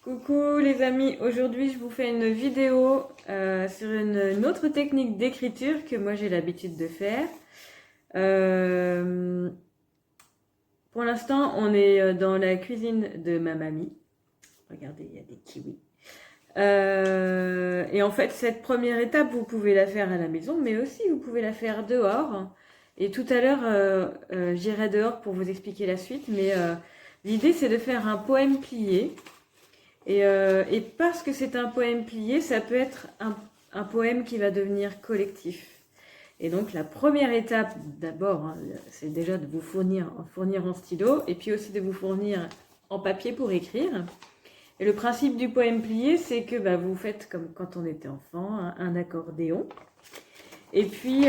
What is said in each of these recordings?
Coucou les amis, aujourd'hui je vous fais une vidéo sur une autre technique d'écriture que moi j'ai l'habitude de faire. Euh, pour l'instant on est dans la cuisine de ma mamie. Regardez, il y a des kiwis. Et en fait cette première étape vous pouvez la faire à la maison mais aussi vous pouvez la faire dehors. Et tout à l'heure j'irai dehors pour vous expliquer la suite, mais l'idée c'est de faire un poème plié. Et parce que c'est un poème plié, ça peut être un poème qui va devenir collectif. Et donc la première étape, d'abord, hein, c'est déjà de vous fournir en stylo, et puis aussi de vous fournir en papier pour écrire. Et le principe du poème plié, c'est que vous faites comme quand on était enfant, un accordéon. Et puis,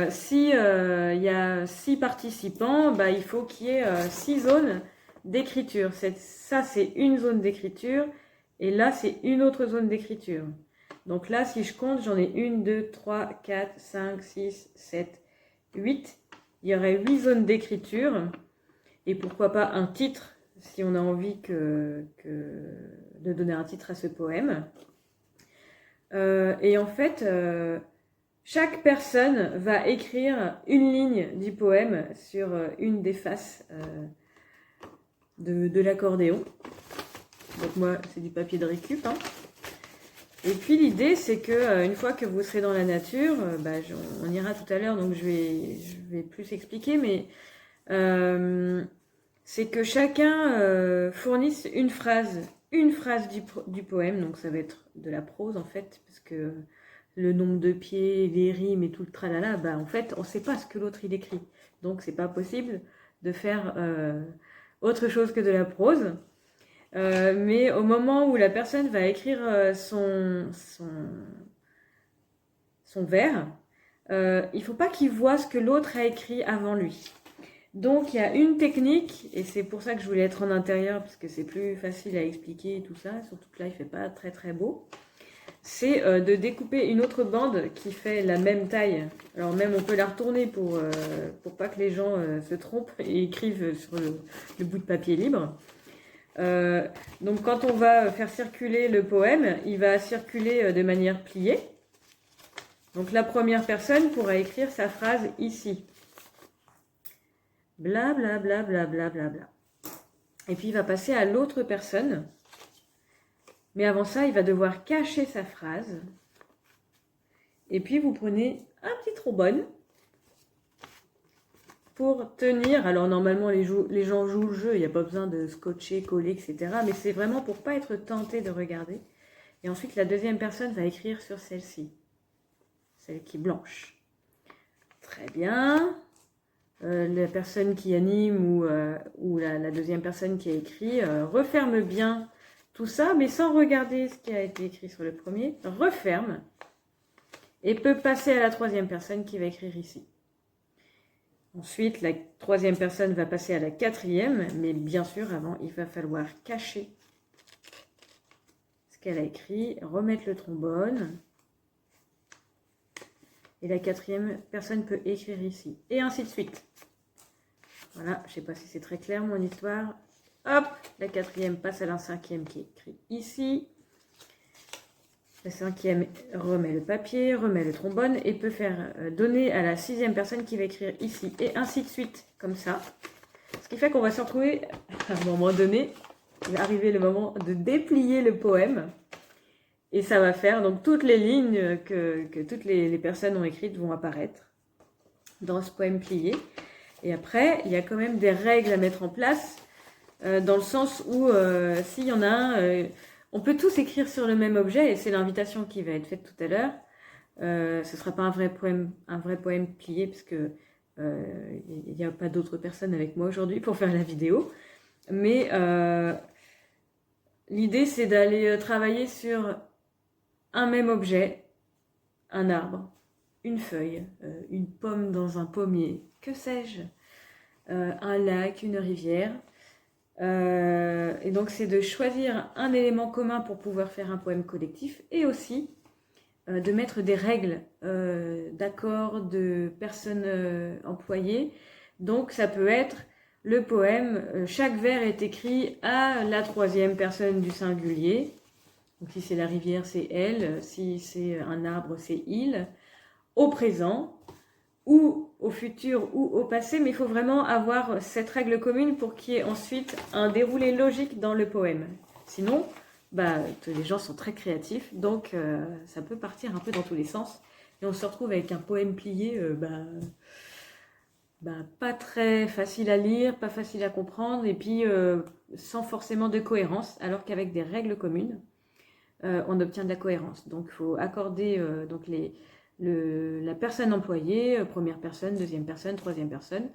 si il y a 6 participants, il faut qu'il y ait 6 zones d'écriture. Ça, c'est une zone d'écriture. Et là, c'est une autre zone d'écriture. Donc là, si je compte, j'en ai 1, 2, 3, 4, 5, 6, 7, 8. Il y aurait 8 zones d'écriture. Et pourquoi pas un titre, si on a envie de donner un titre à ce poème. Et en fait, chaque personne va écrire une ligne du poème sur une des faces de l'accordéon. Donc moi, c'est du papier de récup. Et puis l'idée, c'est que une fois que vous serez dans la nature, on ira tout à l'heure, donc je vais plus expliquer, mais c'est que chacun fournisse une phrase du poème. Donc ça va être de la prose en fait, parce que le nombre de pieds, les rimes et tout le tralala, en fait, on ne sait pas ce que l'autre il écrit. Donc c'est pas possible de faire autre chose que de la prose. Mais au moment où la personne va écrire son vers, il ne faut pas qu'il voit ce que l'autre a écrit avant lui. Donc il y a une technique, et c'est pour ça que je voulais être en intérieur, parce que c'est plus facile à expliquer et tout ça, surtout que là il ne fait pas très très beau. C'est de découper une autre bande qui fait la même taille. Alors même on peut la retourner pour pas que les gens se trompent et écrivent sur le bout de papier libre. Donc quand on va faire circuler le poème, il va circuler de manière pliée. Donc la première personne pourra écrire sa phrase ici. Bla bla bla bla bla bla bla. Et puis il va passer à l'autre personne. Mais avant ça, il va devoir cacher sa phrase. Et puis vous prenez un petit trombone pour tenir. Alors normalement les gens jouent le jeu, il n'y a pas besoin de scotcher, coller, etc. Mais c'est vraiment pour pas être tenté de regarder. Et ensuite la deuxième personne va écrire sur celle-ci, celle qui est blanche. Très bien. La personne qui anime ou la deuxième personne qui a écrit referme bien tout ça, mais sans regarder ce qui a été écrit sur le premier, referme et peut passer à la troisième personne qui va écrire ici. Ensuite, la troisième personne va passer à la quatrième, mais bien sûr, avant, il va falloir cacher ce qu'elle a écrit, remettre le trombone, et la quatrième personne peut écrire ici, et ainsi de suite. Voilà, je ne sais pas si c'est très clair mon histoire. Hop, la quatrième passe à la cinquième qui est écrit ici. La cinquième remet le papier, remet le trombone et peut faire donner à la sixième personne qui va écrire ici. Et ainsi de suite, comme ça. Ce qui fait qu'on va se retrouver, à un moment donné, il va arriver le moment de déplier le poème. Et ça va faire, donc toutes les lignes que toutes les personnes ont écrites vont apparaître dans ce poème plié. Et après, il y a quand même des règles à mettre en place. Dans le sens où s'il y en a un, on peut tous écrire sur le même objet, et c'est l'invitation qui va être faite tout à l'heure. Ce ne sera pas un vrai poème plié, parce que il n'y a pas d'autres personnes avec moi aujourd'hui pour faire la vidéo. Mais l'idée, c'est d'aller travailler sur un même objet, un arbre, une feuille, une pomme dans un pommier, que sais-je, un lac, une rivière. Et donc c'est de choisir un élément commun pour pouvoir faire un poème collectif, et aussi de mettre des règles d'accords, de personnes employées. Donc ça peut être, le poème, chaque vers est écrit à la troisième personne du singulier. Donc si c'est la rivière, c'est elle, si c'est un arbre, c'est il, au présent, ou au futur, ou au passé, mais il faut vraiment avoir cette règle commune pour qu'il y ait ensuite un déroulé logique dans le poème. Sinon, les gens sont très créatifs, donc ça peut partir un peu dans tous les sens, et on se retrouve avec un poème plié, pas très facile à lire, pas facile à comprendre, et puis sans forcément de cohérence, alors qu'avec des règles communes, on obtient de la cohérence. Donc il faut accorder la personne employée, première personne, deuxième personne, troisième personne,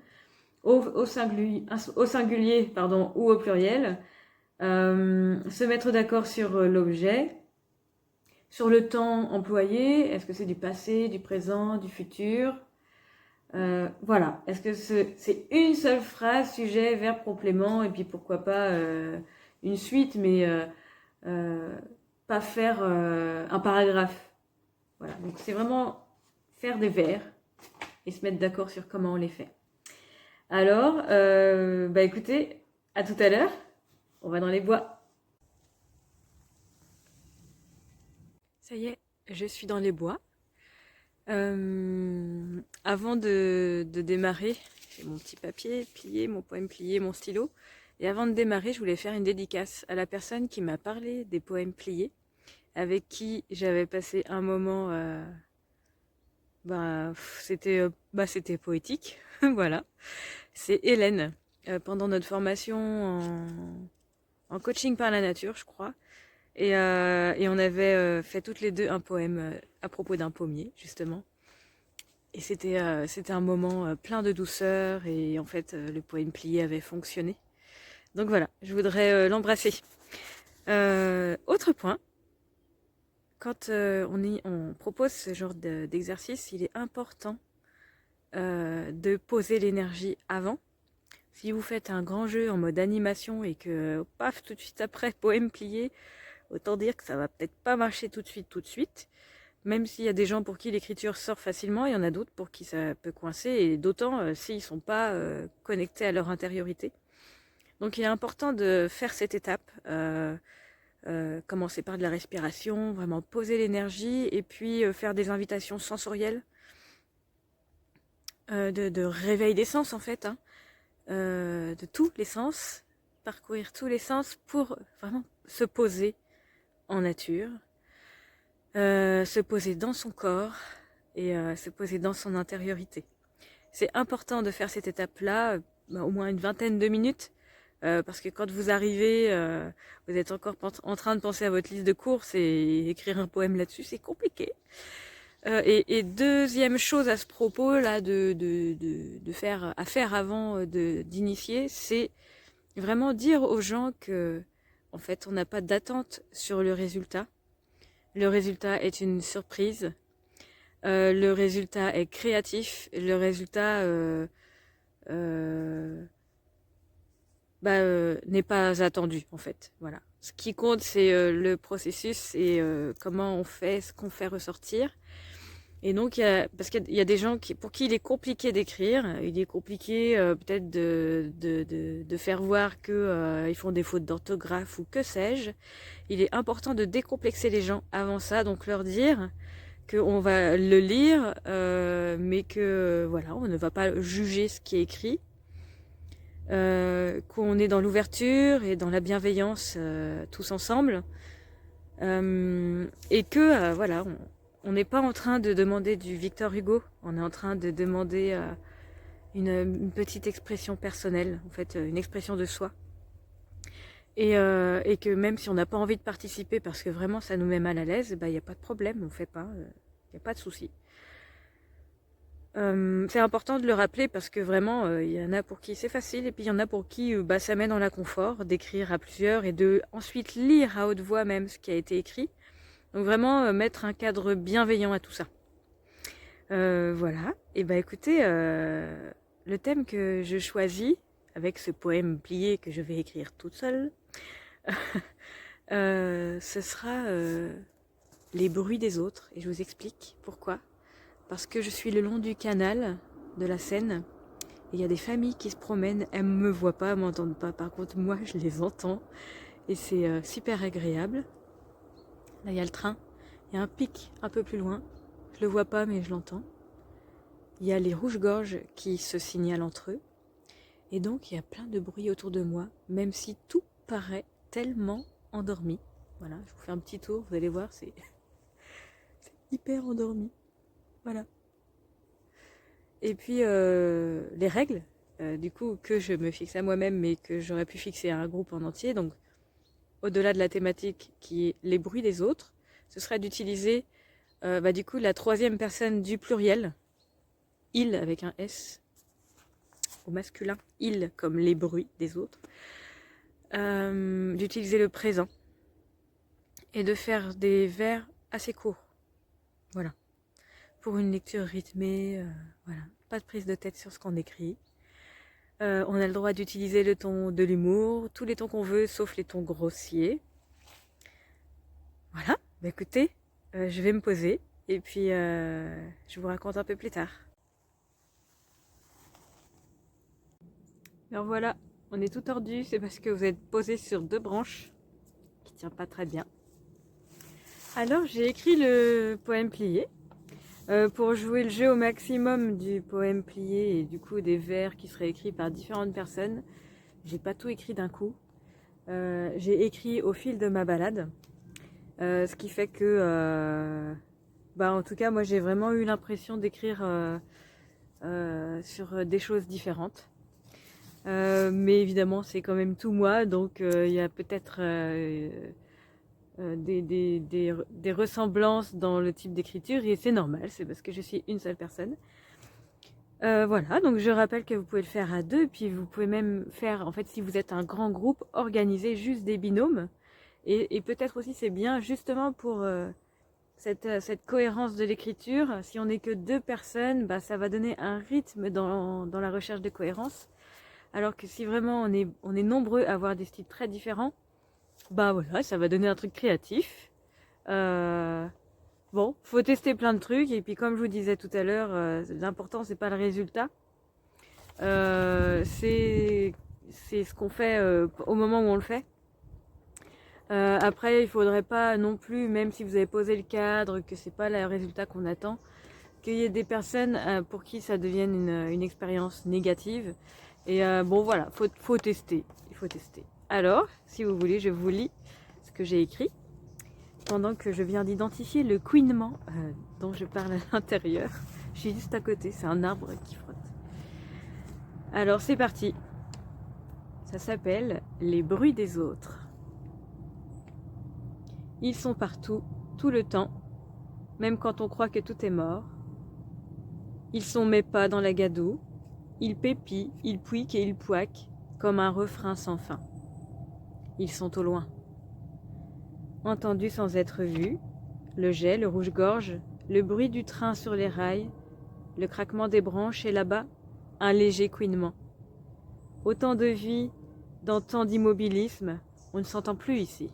au singulier pardon, ou au pluriel, se mettre d'accord sur l'objet, sur le temps employé, est-ce que c'est du passé, du présent, du futur, voilà, est-ce que c'est une seule phrase, sujet, verbe, complément, et puis pourquoi pas une suite, mais pas faire un paragraphe. Voilà, donc c'est vraiment faire des vers et se mettre d'accord sur comment on les fait. Alors, écoutez, à tout à l'heure, on va dans les bois. Ça y est, je suis dans les bois. Avant de démarrer, j'ai mon petit papier plié, mon poème plié, mon stylo. Et avant de démarrer, je voulais faire une dédicace à la personne qui m'a parlé des poèmes pliés, avec qui j'avais passé un moment, c'était poétique, voilà. C'est Hélène, pendant notre formation en coaching par la nature, je crois. Et on avait fait toutes les deux un poème à propos d'un pommier, justement. Et c'était un moment plein de douceur, et en fait, le poème plié avait fonctionné. Donc voilà, je voudrais l'embrasser. Autre point, quand on propose ce genre d'exercice, il est important de poser l'énergie avant. Si vous faites un grand jeu en mode animation et que, paf, tout de suite après, poème plié, autant dire que ça va peut-être pas marcher tout de suite. Même s'il y a des gens pour qui l'écriture sort facilement, il y en a d'autres pour qui ça peut coincer, et d'autant s'ils ne sont pas connectés à leur intériorité. Donc il est important de faire cette étape, commencer par de la respiration, vraiment poser l'énergie, et puis faire des invitations sensorielles, de réveil des sens en fait, hein, de tous les sens, parcourir tous les sens pour vraiment se poser en nature, se poser dans son corps et se poser dans son intériorité. C'est important de faire cette étape-là, au moins une vingtaine de minutes, parce que quand vous arrivez, vous êtes encore en train de penser à votre liste de courses, et écrire un poème là-dessus, c'est compliqué. Et deuxième chose à ce propos là à faire avant d'initier, c'est vraiment dire aux gens que en fait on n'a pas d'attente sur le résultat. Le résultat est une surprise. Le résultat est créatif. Le résultat n'est pas attendu en fait. Voilà. Ce qui compte, c'est le processus et comment on fait ce qu'on fait ressortir. Et donc, parce qu'il y a des gens pour qui il est compliqué d'écrire, il est compliqué peut-être de faire voir que ils font des fautes d'orthographe ou que sais-je. Il est important de décomplexer les gens avant ça, donc leur dire qu'on va le lire, mais que voilà, on ne va pas juger ce qui est écrit, qu'on est dans l'ouverture et dans la bienveillance tous ensemble, et que voilà. On n'est pas en train de demander du Victor Hugo, on est en train de demander une petite expression personnelle, en fait, une expression de soi. Et que même si on n'a pas envie de participer parce que vraiment ça nous met mal à l'aise, il n'y a pas de problème, on ne fait pas, il n'y a pas de souci. C'est important de le rappeler parce que vraiment, il y en a pour qui c'est facile, et puis il y en a pour qui ça met dans l'inconfort d'écrire à plusieurs et de ensuite lire à haute voix même ce qui a été écrit. Donc vraiment mettre un cadre bienveillant à tout ça. Voilà. Et écoutez, le thème que je choisis, avec ce poème plié que je vais écrire toute seule, ce sera les bruits des autres. Et je vous explique pourquoi. Parce que je suis le long du canal de la Seine, Et il y a des familles qui se promènent, elles me voient pas, elles m'entendent pas. Par contre, moi, je les entends. Et c'est super agréable. Là, il y a le train. Il y a un pic un peu plus loin. Je le vois pas, mais je l'entends. Il y a les rouges-gorges qui se signalent entre eux. Et donc, il y a plein de bruit autour de moi, même si tout paraît tellement endormi. Voilà, je vous fais un petit tour, vous allez voir, c'est hyper endormi. Voilà. Et puis, les règles, du coup, que je me fixe à moi-même, mais que j'aurais pu fixer à un groupe en entier. Donc, au-delà de la thématique qui est les bruits des autres, ce serait d'utiliser, du coup, la troisième personne du pluriel, il avec un S, au masculin, il comme les bruits des autres, d'utiliser le présent et de faire des vers assez courts. Voilà. Pour une lecture rythmée, voilà. Pas de prise de tête sur ce qu'on écrit. On a le droit d'utiliser le ton de l'humour, tous les tons qu'on veut, sauf les tons grossiers. Voilà, bah écoutez, je vais me poser et puis je vous raconte un peu plus tard. Alors voilà, on est tout tordu, c'est parce que vous êtes posé sur deux branches qui ne tiennent pas très bien. Alors j'ai écrit le poème plié. Pour jouer le jeu au maximum du poème plié et du coup des vers qui seraient écrits par différentes personnes, j'ai pas tout écrit d'un coup. J'ai écrit au fil de ma balade, ce qui fait que, en tout cas, moi j'ai vraiment eu l'impression d'écrire sur des choses différentes. Mais évidemment, c'est quand même tout moi, donc il y a peut-être des ressemblances dans le type d'écriture et c'est normal, c'est parce que je suis une seule personne. Voilà, donc je rappelle que vous pouvez le faire à deux, puis vous pouvez même faire, en fait, si vous êtes un grand groupe, organiser juste des binômes. Et peut-être aussi c'est bien justement pour cette cohérence de l'écriture. Si on n'est que deux personnes, ça va donner un rythme dans la recherche de cohérence. Alors que si vraiment on est nombreux à avoir des styles très différents, voilà, ça va donner un truc créatif. Bon, faut tester plein de trucs et puis comme je vous disais tout à l'heure, l'important c'est pas le résultat, c'est ce qu'on fait au moment où on le fait. Après, il faudrait pas non plus, même si vous avez posé le cadre, que c'est pas le résultat qu'on attend, qu'il y ait des personnes pour qui ça devienne une expérience négative. Et voilà, faut tester, il faut tester. Alors, si vous voulez, je vous lis ce que j'ai écrit pendant que je viens d'identifier le couinement dont je parle à l'intérieur. Je suis juste à côté, c'est un arbre qui frotte. Alors c'est parti. Ça s'appelle Les bruits des autres. Ils sont partout, tout le temps, même quand on croit que tout est mort. Ils sont mes pas dans la gadoue. Ils pépient, ils pouiquent et ils pouaquent, comme un refrain sans fin. Ils sont au loin. Entendus sans être vus, le jet, le rouge-gorge, le bruit du train sur les rails, le craquement des branches et là-bas, un léger couinement. Autant de vie dans tant d'immobilisme, on ne s'entend plus ici.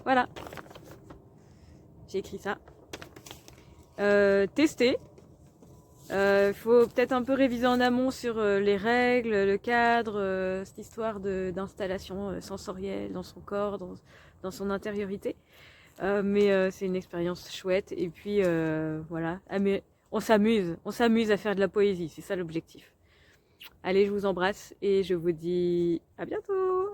Voilà, j'ai écrit ça. Tester. Faut peut-être un peu réviser en amont sur les règles, le cadre, cette histoire d'installation sensorielle dans son corps, dans son intériorité. Mais c'est une expérience chouette. Et puis voilà, on s'amuse à faire de la poésie, c'est ça l'objectif. Allez, je vous embrasse et je vous dis à bientôt.